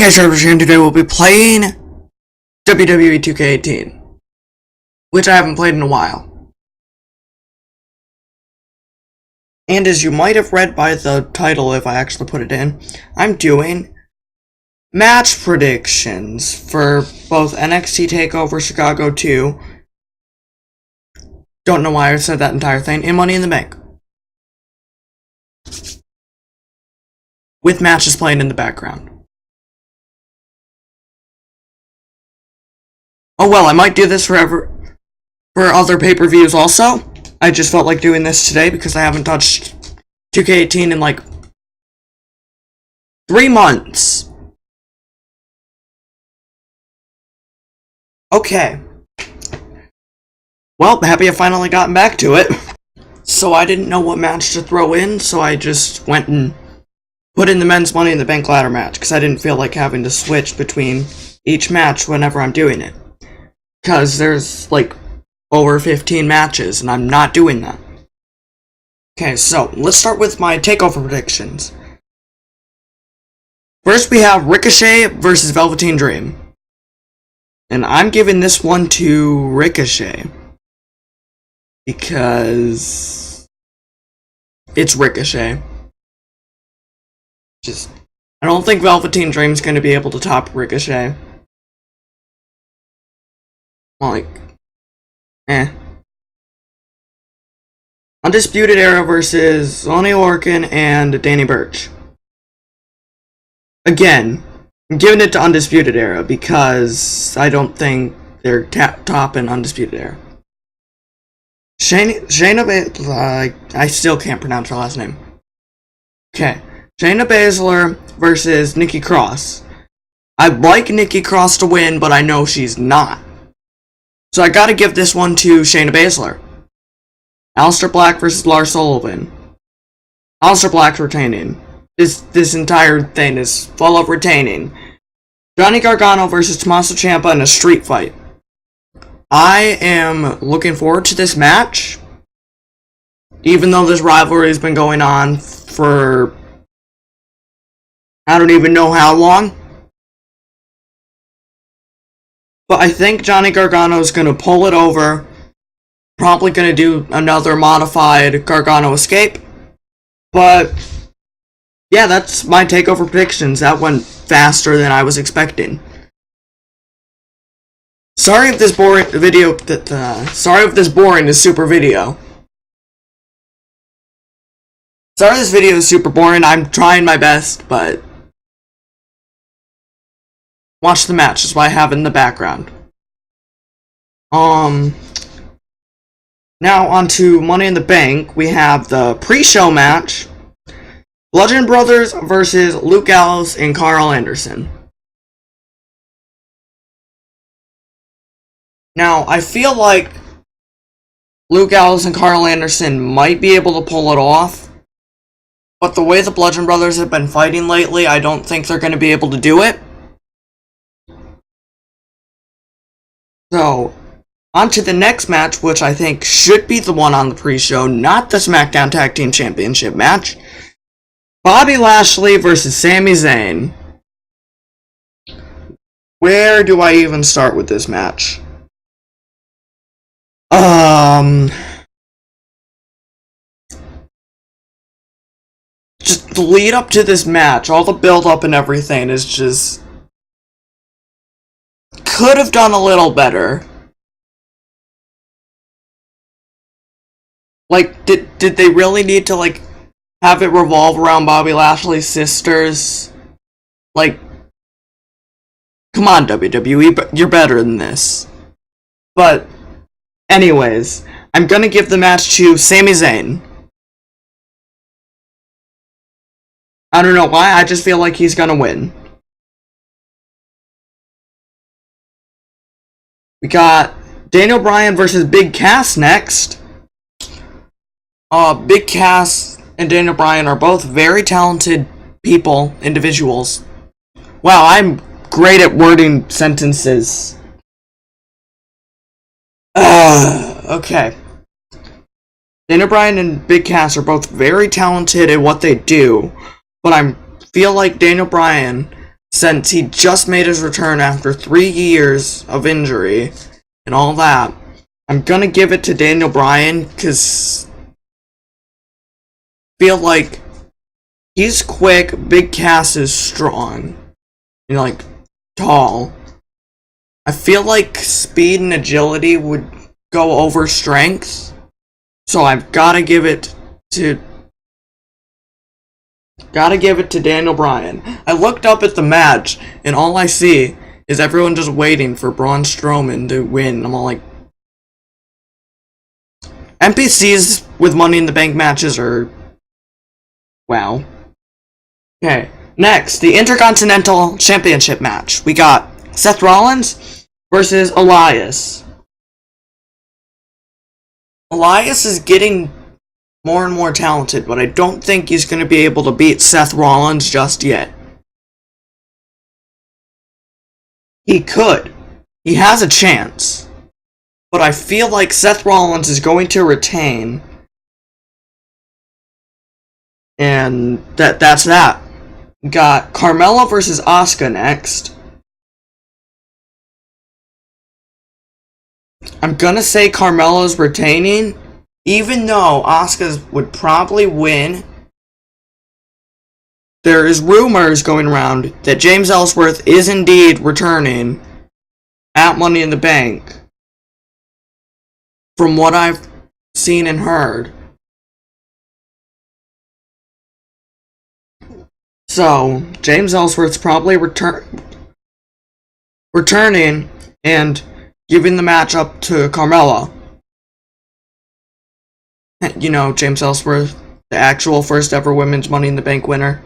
guys, YardbrushGaming. Today we'll be playing WWE 2K18, which I haven't played in a while. And as you might have read by the title, if I actually put it in, I'm doing match predictions for both NXT TakeOver Chicago 2, don't know why I said that entire thing, and Money in the Bank, with matches playing in the background. Oh well, I might do this forever for other pay-per-views also. I just felt like doing this today because I haven't touched 2K18 in like 3 months. Okay. Well, happy I finally gotten back to it. So I didn't know what match to throw in, so I just went and put in the men's Money in the Bank ladder match because I didn't feel like having to switch between each match whenever I'm doing it. Because there's like over 15 matches, and I'm not doing that. Okay, so let's start with my takeover predictions. First, we have Ricochet versus Velveteen Dream. And I'm giving this one to Ricochet. Because it's Ricochet. I don't think Velveteen Dream's going to be able to top Ricochet. Like, Undisputed Era versus Oney Lorcan and Danny Burch. Again, I'm giving it to Undisputed Era because I don't think they're top in Undisputed Era. Shayna I still can't pronounce her last name. Okay, Shayna Baszler versus Nikki Cross. I'd like Nikki Cross to win, but I know she's not. So I gotta give this one to Shayna Baszler. Aleister Black versus Lars Sullivan. Aleister Black's retaining. This entire thing is full of retaining. Johnny Gargano versus Tommaso Ciampa in a street fight. I am looking forward to this match. Even though this rivalry has been going on for I don't even know how long. But I think Johnny Gargano is going to pull it over. Probably going to do another modified Gargano escape. But yeah, that's my takeover predictions. That went faster than I was expecting. Sorry if this boring video. Sorry if this boring is super video. Sorry this video is super boring. I'm trying my best, but watch the match. That's what I have in the background. Now on to Money in the Bank. We have the pre-show match. Bludgeon Brothers versus Luke Gallows and Carl Anderson. Now, I feel like Luke Gallows and Carl Anderson might be able to pull it off. But the way the Bludgeon Brothers have been fighting lately, I don't think they're going to be able to do it. So, on to the next match, which I think should be the one on the pre-show, not the SmackDown Tag Team Championship match. Bobby Lashley versus Sami Zayn. Where do I even start with this match? Just the lead up to this match, all the build up and everything is just could have done a little better. Like, did they really need to, like, have it revolve around Bobby Lashley's sisters? Like, come on, WWE, but you're better than this. But, anyways, I'm gonna give the match to Sami Zayn. I don't know why, I just feel like he's gonna win. We got Daniel Bryan versus Big Cass next. Big Cass and Daniel Bryan are both very talented people, individuals. Wow, I'm great at wording sentences. Okay. Daniel Bryan and Big Cass are both very talented at what they do, but I feel like Daniel Bryan since he just made his return after 3 years of injury and all that, I'm gonna give it to Daniel Bryan, because I feel like he's quick, Big Cass is strong, and like tall. I feel like speed and agility would go over strength, so I've gotta give it to Daniel Bryan. I looked up at the match, and all I see is everyone just waiting for Braun Strowman to win. I'm all like, NPCs with Money in the Bank matches are, wow. Okay, next, the Intercontinental Championship match. We got Seth Rollins versus Elias. Elias is getting more and more talented, but I don't think he's going to be able to beat Seth Rollins just yet. He could. He has a chance. But I feel like Seth Rollins is going to retain. And that's that. Got Carmella versus Asuka next. I'm gonna say Carmella's retaining, even though Asuka would probably win. There is rumors going around that James Ellsworth is indeed returning at Money in the Bank. From what I've seen and heard. So, James Ellsworth's probably returning and giving the match up to Carmella. You know, James Ellsworth, the actual first ever women's Money in the Bank winner.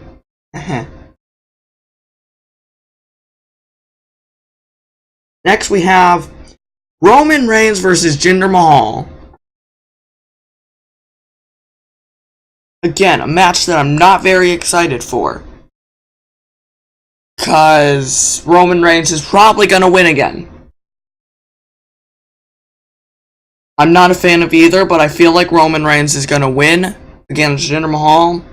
Next we have Roman Reigns versus Jinder Mahal. Again, a match that I'm not very excited for, because Roman Reigns is probably going to win again. I'm not a fan of either, but I feel like Roman Reigns is going to win against Jinder Mahal.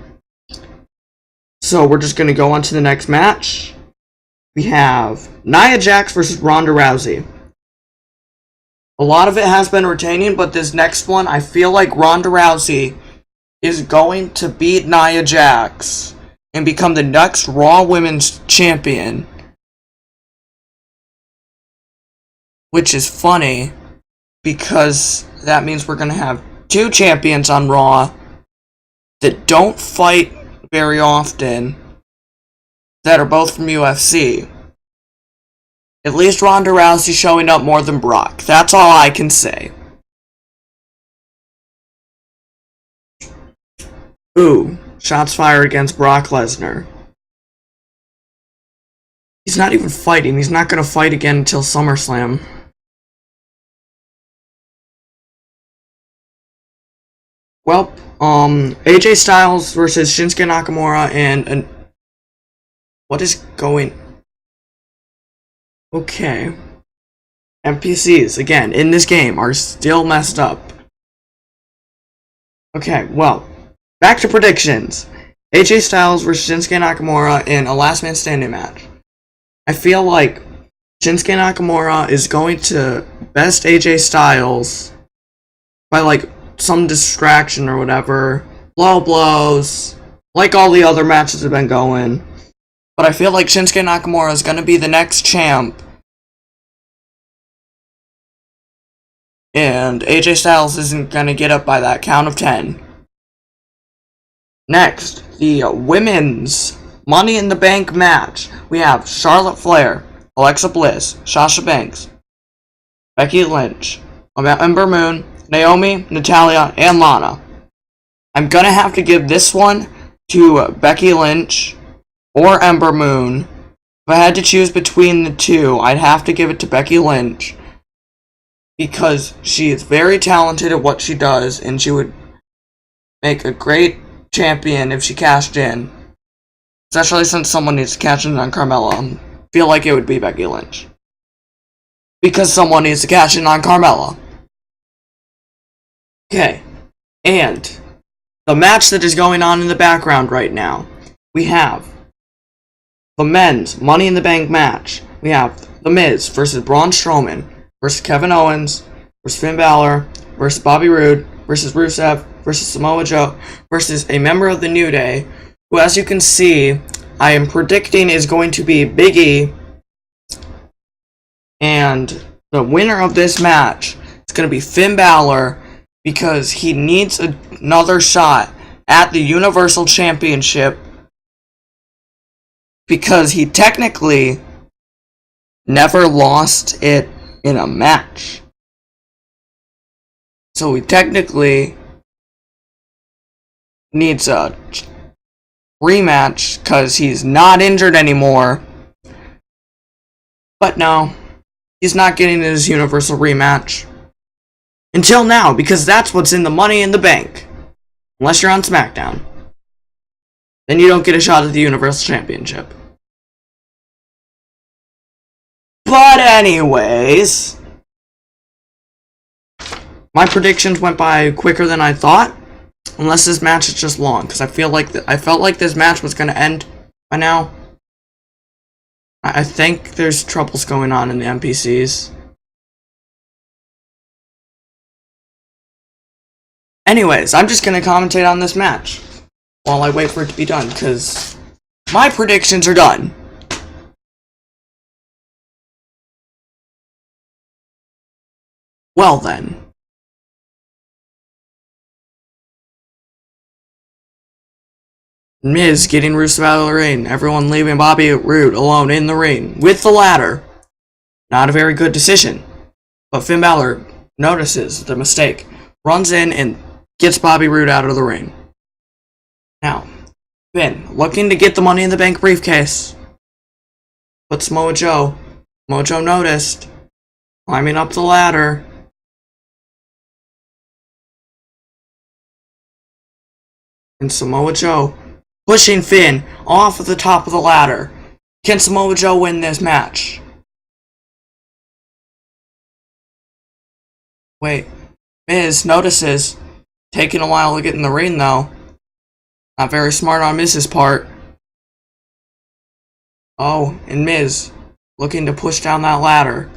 So we're just going to go on to the next match. We have Nia Jax versus Ronda Rousey. A lot of it has been retaining, but this next one, I feel like Ronda Rousey is going to beat Nia Jax and become the next Raw Women's Champion. Which is funny, because that means we're going to have 2 champions on Raw that don't fight very often, that are both from UFC. At least Ronda Rousey showing up more than Brock. That's all I can say. Ooh, shots fired against Brock Lesnar. He's not even fighting. He's not going to fight again until SummerSlam. Well, AJ Styles versus Shinsuke Nakamura and what is going... Okay. NPCs, again, in this game, are still messed up. Okay, well, back to predictions. AJ Styles versus Shinsuke Nakamura in a last man standing match. I feel like Shinsuke Nakamura is going to best AJ Styles by, like, some distraction or whatever. Low blows, like all the other matches have been going. But I feel like Shinsuke Nakamura is going to be the next champ. And AJ Styles isn't going to get up by that count of 10. Next, the women's Money in the Bank match. We have Charlotte Flair, Alexa Bliss, Sasha Banks, Becky Lynch, Ember Moon, Naomi, Natalya, and Lana. I'm going to have to give this one to Becky Lynch or Ember Moon. If I had to choose between the two, I'd have to give it to Becky Lynch, because she is very talented at what she does, and she would make a great champion if she cashed in. Especially since someone needs to cash in on Carmella. I feel like it would be Becky Lynch, because someone needs to cash in on Carmella. Okay, and the match that is going on in the background right now, we have the men's Money in the Bank match, we have The Miz versus Braun Strowman versus Kevin Owens versus Finn Balor versus Bobby Roode versus Rusev versus Samoa Joe versus a member of the New Day, who, as you can see, I am predicting is going to be Big E. And the winner of this match is going to be Finn Balor, because he needs another shot at the Universal Championship, because he technically never lost it in a match. So he technically needs a rematch because he's not injured anymore. But no, he's not getting his Universal rematch. Until now, because that's what's in the Money in the Bank. Unless you're on SmackDown. Then you don't get a shot at the Universal Championship. But anyways, my predictions went by quicker than I thought. Unless this match is just long, because I felt like this match was going to end by now. I think there's troubles going on in the NPCs. Anyways, I'm just going to commentate on this match while I wait for it to be done, because my predictions are done. Well then. Miz getting Rusev out of the ring. Everyone leaving Bobby Roode alone in the ring with the ladder. Not a very good decision. But Finn Balor notices the mistake, runs in and gets Bobby Roode out of the ring. Now, Finn looking to get the Money in the Bank briefcase. But Samoa Joe noticed, climbing up the ladder. And Samoa Joe pushing Finn off of the top of the ladder. Can Samoa Joe win this match? Wait, Miz notices, taking a while to get in the ring though. Not very smart on Miz's part. Oh, and Miz looking to push down that ladder.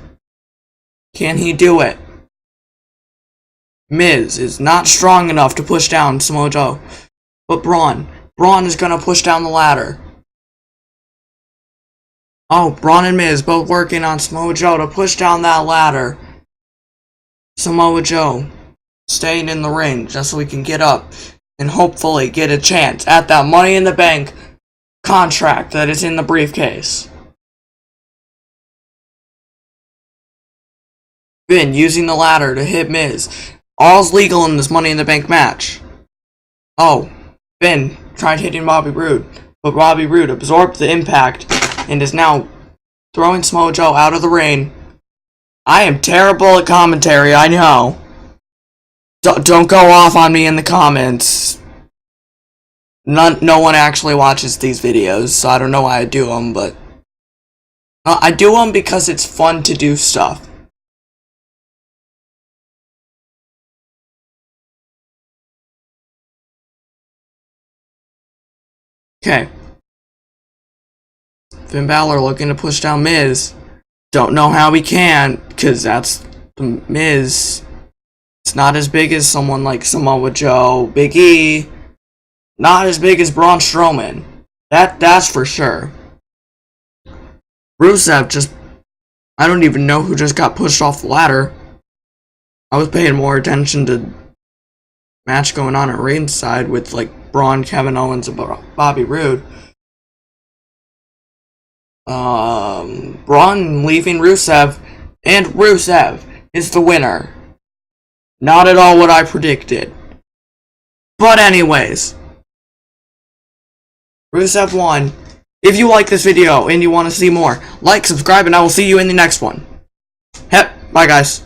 Can he do it? Miz is not strong enough to push down Samoa Joe. But Braun is going to push down the ladder. Oh, Braun and Miz both working on Samoa Joe to push down that ladder. Samoa Joe staying in the ring just so we can get up and hopefully get a chance at that Money in the Bank contract that is in the briefcase. Finn using the ladder to hit Miz. All's legal in this Money in the Bank match. Oh, Finn tried hitting Bobby Roode, but Bobby Roode absorbed the impact and is now throwing Samoa Joe out of the ring. I am terrible at commentary, I know. Don't go off on me in the comments. No one actually watches these videos, so I don't know why I do them, but I do them because it's fun to do stuff. Okay. Finn Balor looking to push down Miz. Don't know how he can, because that's the Miz. It's not as big as someone like Samoa Joe, Big E. Not as big as Braun Strowman. That's for sure. Rusev I don't even know who just got pushed off the ladder. I was paying more attention to match going on at ringside with like Braun, Kevin Owens, and Bobby Roode. Braun leaving Rusev, and Rusev is the winner. Not at all what I predicted. But anyways, Rusev won. If you like this video and you want to see more, like, subscribe, and I will see you in the next one. Bye guys.